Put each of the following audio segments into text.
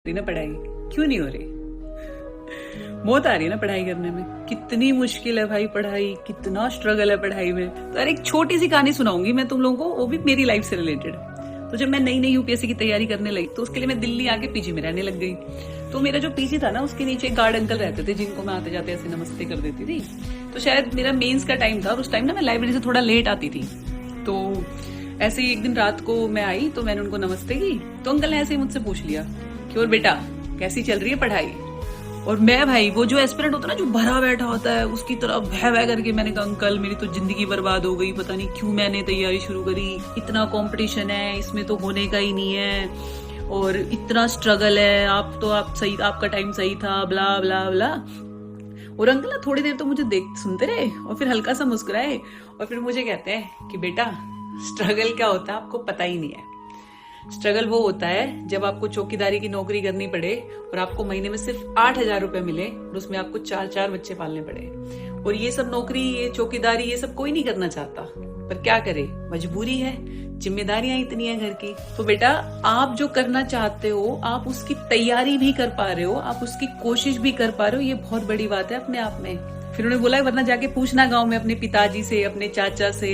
रही ना पढ़ाई, क्यों नहीं हो रही? मौत आ रही है ना पढ़ाई करने में। कितनी मुश्किल है भाई पढ़ाई, कितना स्ट्रगल है पढ़ाई में। तो यार एक छोटी सी कहानी सुनाऊंगी मैं तुम लोगों को, वो भी मेरी लाइफ से रिलेटेड। तो जब मैं नई नई यूपीएससी की तैयारी करने लगी तो उसके लिए मैं दिल्ली आके पीजी में रहने लग गई। तो मेरा जो पीजी था ना, उसके नीचे एक गार्ड अंकल रहते थे जिनको मैं आते जाते ऐसे नमस्ते कर देती थी। तो शायद मेरा मेंस का टाइम था और उस टाइम ना मैं लाइब्रेरी से थोड़ा लेट आती थी। तो ऐसे ही एक दिन रात को मैं आई तो मैंने उनको नमस्ते की। तो अंकल ने ऐसे ही मुझसे पूछ लिया कि और बेटा कैसी चल रही है पढ़ाई। और मैं भाई वो जो एस्पिरेंट होता है ना, जो भरा बैठा होता है, उसकी तरह भय भय करके मैंने कहा अंकल मेरी तो जिंदगी बर्बाद हो गई, पता नहीं क्यों मैंने तैयारी शुरू करी, इतना कंपटीशन है, इसमें तो होने का ही नहीं है और इतना स्ट्रगल है, आप सही, आपका टाइम सही था, ब्ला ब्ला ब्ला। और अंकल ना थोड़ी देर तो मुझे देख सुनते रहे और फिर हल्का सा मुस्कुराए और फिर मुझे कहते हैं कि बेटा स्ट्रगल क्या होता है आपको पता ही नहीं है। स्ट्रगल वो होता है जब आपको चौकीदारी की नौकरी करनी पड़े और आपको महीने में सिर्फ 8,000 रुपए मिले और उसमें आपको 4 बच्चे पालने पड़े। और ये सब नौकरी, ये चौकीदारी, ये सब कोई नहीं करना चाहता, पर क्या करे, मजबूरी है, जिम्मेदारियां इतनी है घर की। तो बेटा आप जो करना चाहते हो, आप उसकी तैयारी भी कर पा रहे हो, आप उसकी कोशिश भी कर पा रहे हो, ये बहुत बड़ी बात है अपने आप में। फिर उन्होंने बोला वरना जाके पूछना गांव में अपने पिताजी से, अपने चाचा से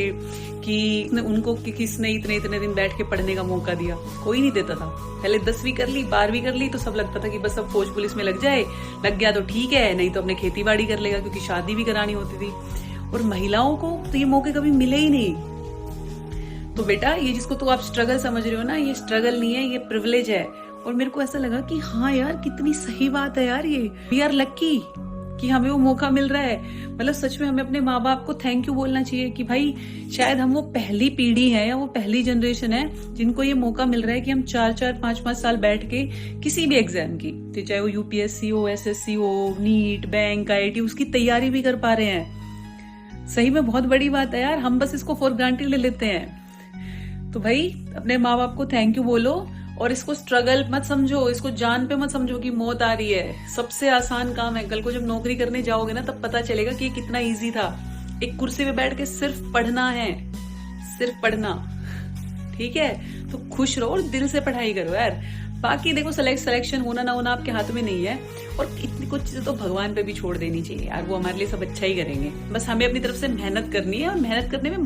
कि उनको किसने इतने इतने दिन बैठ के पढ़ने का मौका दिया। कोई नहीं देता था। पहले 10वीं कर ली, 12वीं कर ली तो सब लगता था कि बस अब फौज पुलिस में लग जाए, लग गया तो ठीक है, नहीं तो अपने खेती बाड़ी कर लेगा, क्योंकि शादी भी करानी होती थी। और महिलाओं को तो ये मौके कभी मिले ही नहीं। तो बेटा ये जिसको तो आप स्ट्रगल समझ रहे हो ना, ये स्ट्रगल नहीं है, ये प्रिविलेज है। और मेरे को ऐसा लगा कि हाँ यार कितनी सही बात है यार, ये वी आर लकी कि हमें वो मौका मिल रहा है। मतलब सच में हमें अपने माँ बाप को थैंक यू बोलना चाहिए कि भाई शायद हम वो पहली पीढ़ी है या वो पहली जनरेशन है जिनको ये मौका मिल रहा है कि हम 4-4, 5-5 साल बैठ के किसी भी एग्जाम की, तो चाहे वो यूपीएससी हो, एसएससी हो, नीट, बैंक, आईआईटी, उसकी तैयारी भी कर पा रहे हैं। सही में बहुत बड़ी बात है यार, हम बस इसको फॉर ग्रांटेड ले लेते हैं। तो भाई अपने माँ बाप को थैंक यू बोलो और इसको स्ट्रगल मत समझो, इसको जान पे मत समझो कि मौत आ रही है। सबसे आसान काम है। कल को जब नौकरी करने जाओगे ना तब पता चलेगा कि ये कितना इजी था। एक कुर्सी पे बैठ के सिर्फ पढ़ना है, सिर्फ पढ़ना, ठीक है? तो खुश रहो और दिल से पढ़ाई करो यार। बाकी देखो सिलेक्शन होना ना होना आपके हाथ में नहीं है और इतनी कुछ चीजें तो भगवान पे भी छोड़ देनी चाहिए यार, वो हमारे लिए सब अच्छा ही करेंगे। बस हमें अपनी तरफ से मेहनत करनी है और मेहनत करने में